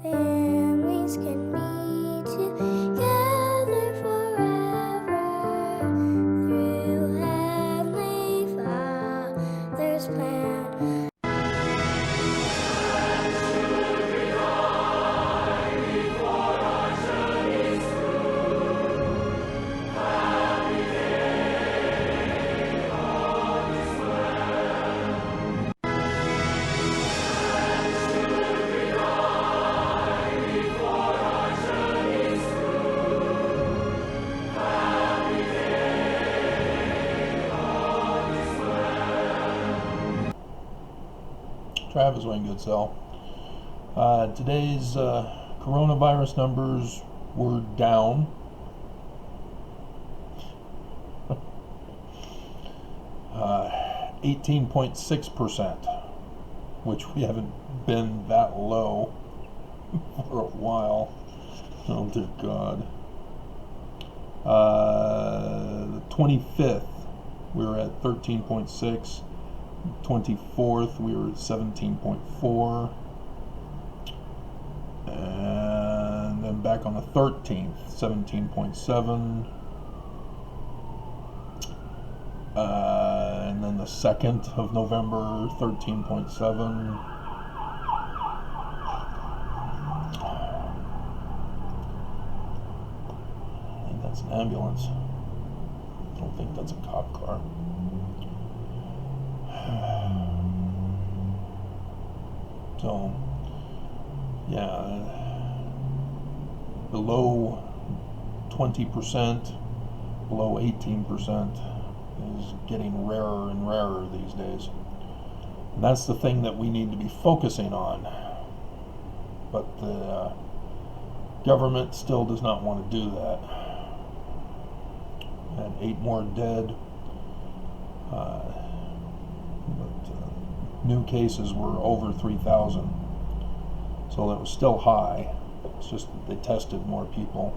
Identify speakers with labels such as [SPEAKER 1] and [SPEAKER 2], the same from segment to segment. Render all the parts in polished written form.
[SPEAKER 1] families can be together forever through Heavenly Father's plan.
[SPEAKER 2] Travis Wayne Goodsell. Today's coronavirus numbers were down. 18.6%, which we haven't been that low for a while. Oh dear God. The 25th, we were at 13.6. 24th, we were at 17.4. And then back on the 13th, 17.7. And then the 2nd of November, 13.7. I think that's an ambulance. I don't think that's a cop car. So, yeah, below 20%, below 18% is getting rarer and rarer these days. And that's the thing that we need to be focusing on. But the government still does not want to do that. And 8 more dead. New cases were over 3,000, so that was still high. It's just that they tested more people,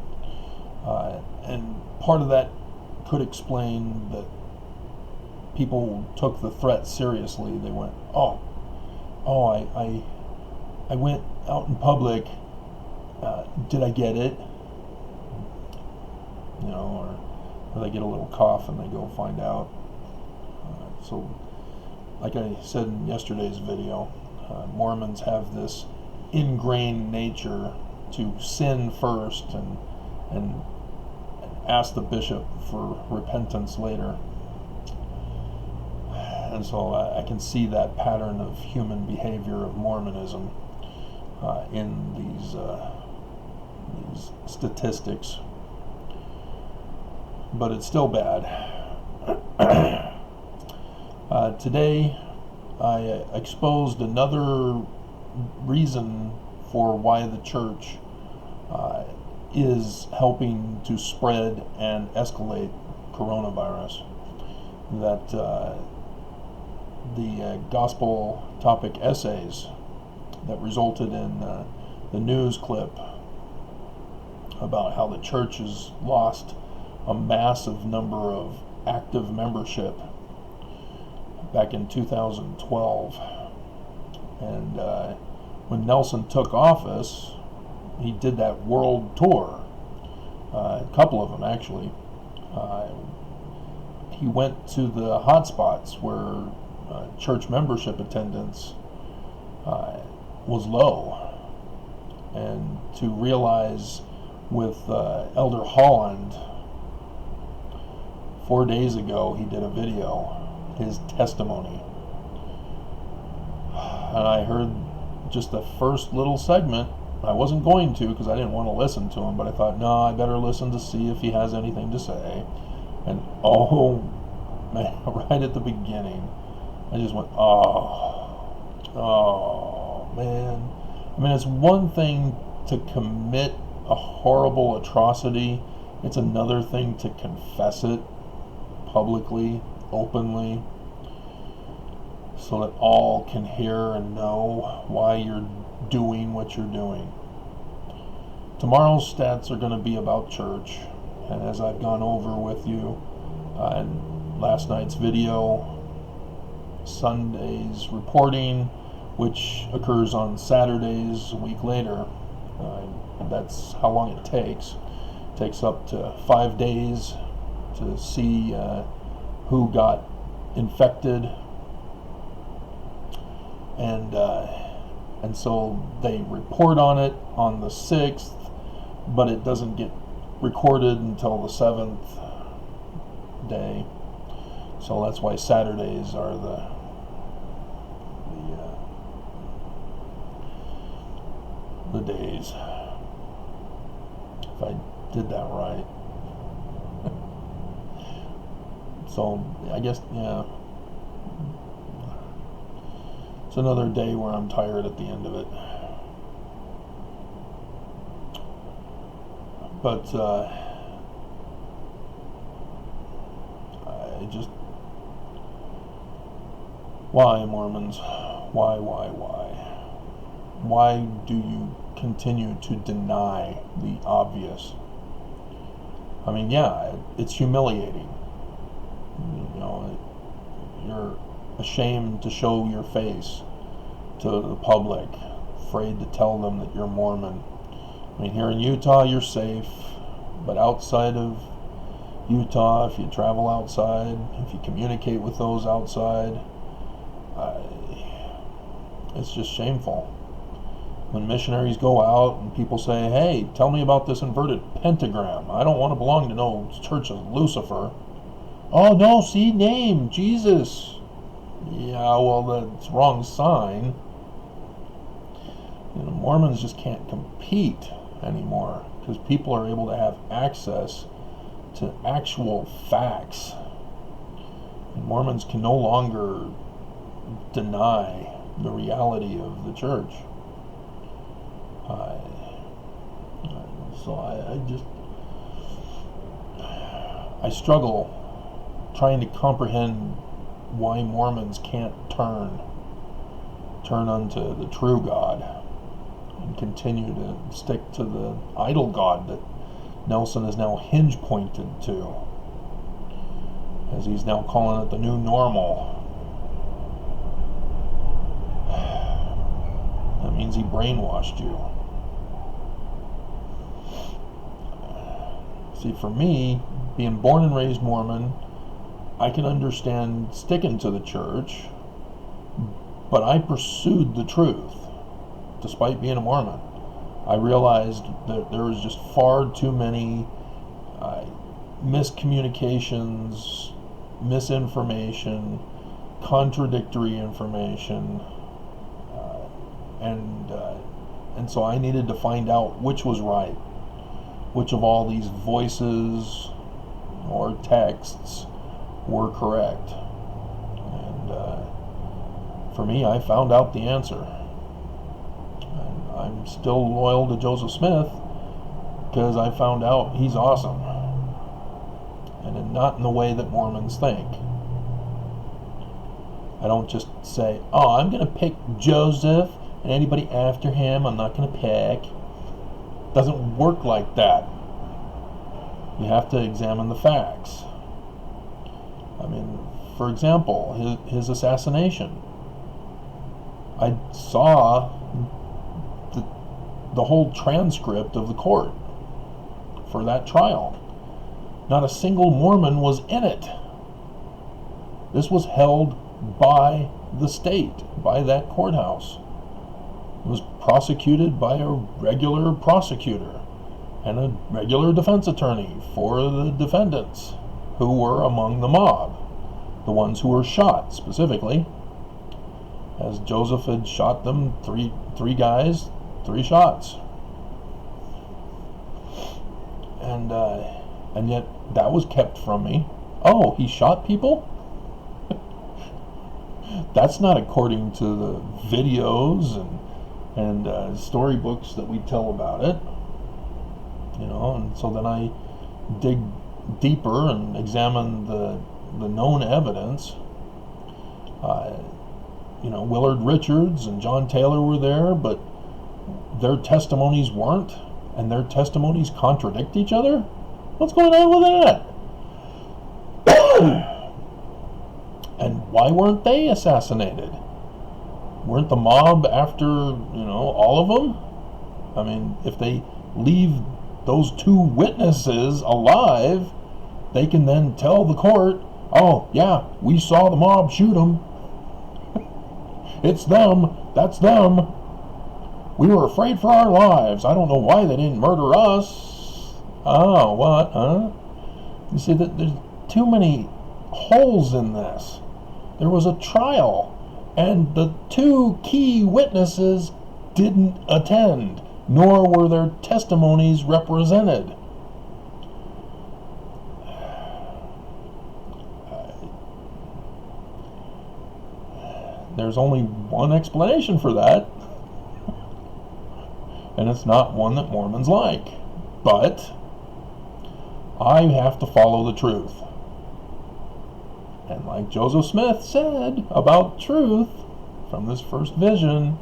[SPEAKER 2] and part of that could explain that people took the threat seriously. They went, I went out in public. Did I get it? You know, or they get a little cough and they go find out. So. Like I said in yesterday's video, Mormons have this ingrained nature to sin first and ask the bishop for repentance later. And so I can see that pattern of human behavior of Mormonism in these statistics. But it's still bad. Today, I exposed another reason for why the church is helping to spread and escalate coronavirus. That the gospel topic essays that resulted in the news clip about how the church has lost a massive number of active membership back in 2012, and when Nelson took office, he did that world tour, a couple of them actually. He went to the hotspots where church membership attendance was low, and to realize with Elder Holland 4 days ago, he did a video, his testimony, and I heard just the first little segment. I wasn't going to because I didn't want to listen to him, but I thought, no, I better listen to see if he has anything to say. And oh man, right at the beginning, I just went, oh man. I mean, it's one thing to commit a horrible atrocity, it's another thing to confess it publicly, openly, so that all can hear and know why you're doing what you're doing. Tomorrow's stats are going to be about church, and as I've gone over with you in last night's video, Sunday's reporting, which occurs on Saturdays a week later, That's how long it takes. It takes up to 5 days to see who got infected, and so they report on it on the 6th, but it doesn't get recorded until the 7th day. So that's why Saturdays are the days. If I did that right. So I guess, yeah. It's another day where I'm tired at the end of it. But I just, why, Mormons? Why? Why do you continue to deny the obvious? I mean, yeah, it's humiliating. You know, you're ashamed to show your face to the public, afraid to tell them that you're Mormon. I mean, here in Utah, you're safe, but outside of Utah, if you travel outside, if you communicate with those outside, it's just shameful. When missionaries go out and people say, hey, tell me about this inverted pentagram. I don't want to belong to no Church of Lucifer. Oh, no, see, name, Jesus. Yeah, well, that's wrong sign. You know, Mormons just can't compete anymore because people are able to have access to actual facts. And Mormons can no longer deny the reality of the church. I struggle trying to comprehend why Mormons can't turn unto the true God and continue to stick to the idol God that Nelson is now hinge pointed to, as he's now calling it the new normal. That means he brainwashed you. See, for me, being born and raised Mormon, I can understand sticking to the church, but I pursued the truth, despite being a Mormon. I realized that there was just far too many miscommunications, misinformation, contradictory information, and so I needed to find out which was right, which of all these voices or texts were correct. And for me, I found out the answer. And I'm still loyal to Joseph Smith because I found out he's awesome, and not in the way that Mormons think. I don't just say, oh, I'm going to pick Joseph, and anybody after him I'm not going to pick. It doesn't work like that. You have to examine the facts. I mean, for example, his assassination. I saw the whole transcript of the court for that trial. Not a single Mormon was in it. This was held by the state, by that courthouse. It was prosecuted by a regular prosecutor and a regular defense attorney for the defendants who were among the mob, the ones who were shot specifically, as Joseph had shot them, three guys, 3 shots. And yet that was kept from me. Oh, he shot people? That's not according to the videos and storybooks that we tell about it. You know, and so then I dig deeper and examine the known evidence. You know, Willard Richards and John Taylor were there, but their testimonies weren't, and their testimonies contradict each other? What's going on with that? And why weren't they assassinated? Weren't the mob after, all of them? I mean, if they leave those 2 witnesses alive, they can then tell the court, oh, yeah, we saw the mob shoot them. It's them. That's them. We were afraid for our lives. I don't know why they didn't murder us. Oh, what, huh? You see, there's too many holes in this. There was a trial, and the 2 key witnesses didn't attend, nor were their testimonies represented. There's only one explanation for that, and it's not one that Mormons like. But I have to follow the truth. And like Joseph Smith said about truth from this first vision,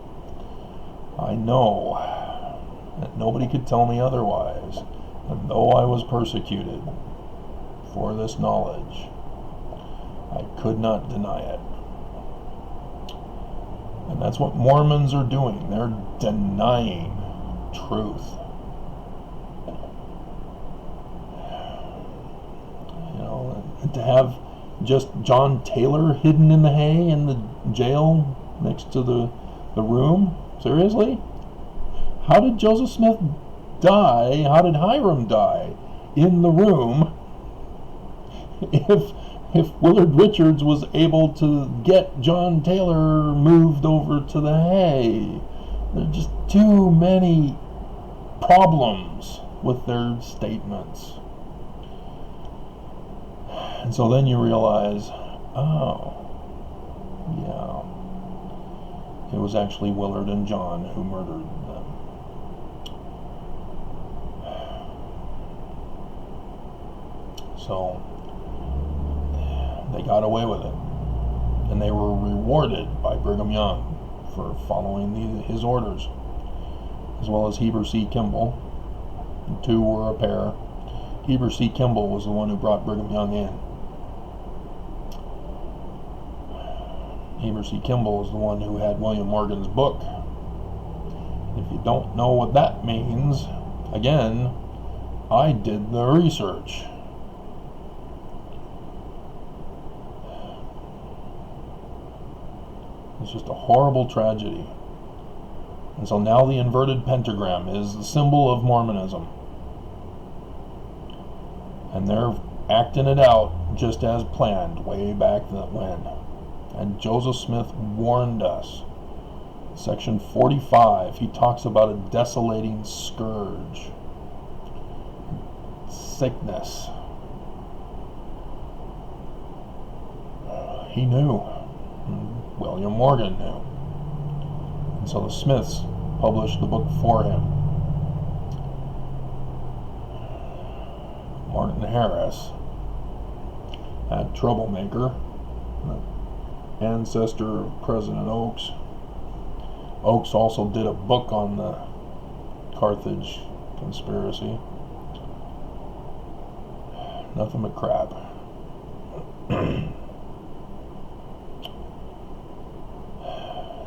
[SPEAKER 2] I know that nobody could tell me otherwise. And though I was persecuted for this knowledge, I could not deny it. And that's what Mormons are doing. They're denying truth. You know, and to have just John Taylor hidden in the hay in the jail next to the room? Seriously? How did Joseph Smith die? How did Hiram die in the room if Willard Richards was able to get John Taylor moved over to the hay? There are just too many problems with their statements. And so then you realize, oh, yeah, it was actually Willard and John who murdered them. So they got away with it, and they were rewarded by Brigham Young for following his orders, as well as Heber C. Kimball. The 2 were a pair. Heber C. Kimball was the one who brought Brigham Young in. Heber C. Kimball is the one who had William Morgan's book. If you don't know what that means, again, I did the research. It's just a horrible tragedy. And so now the inverted pentagram is the symbol of Mormonism. And they're acting it out just as planned way back when. And Joseph Smith warned us. Section 45, he talks about a desolating scourge. Sickness. He knew. William Morgan knew. And so the Smiths published the book for him. Martin Harris, that troublemaker, ancestor of President Oaks. Oaks also did a book on the Carthage conspiracy. Nothing but crap.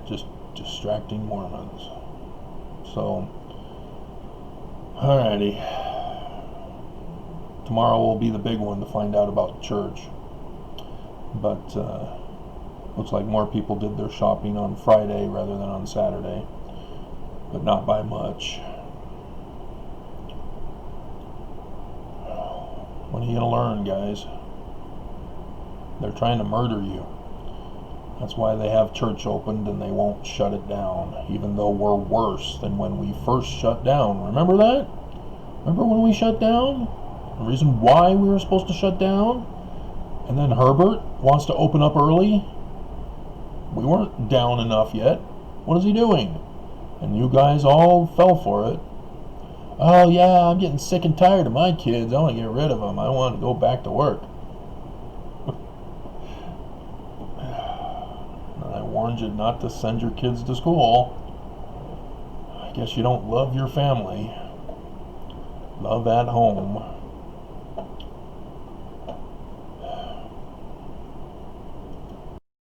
[SPEAKER 2] Just distracting Mormons. So, alrighty. Tomorrow will be the big one to find out about church. But looks like more people did their shopping on Friday rather than on Saturday. But not by much. What are you going to learn, guys? They're trying to murder you. That's why they have church opened and they won't shut it down, even though we're worse than when we first shut down. Remember that? Remember when we shut down? The reason why we were supposed to shut down? And then Herbert wants to open up early? We weren't down enough yet. What is he doing? And you guys all fell for it. Oh yeah, I'm getting sick and tired of my kids. I want to get rid of them. I want to go back to work. I warned you not to send your kids to school. I guess you don't love your family. Love at home.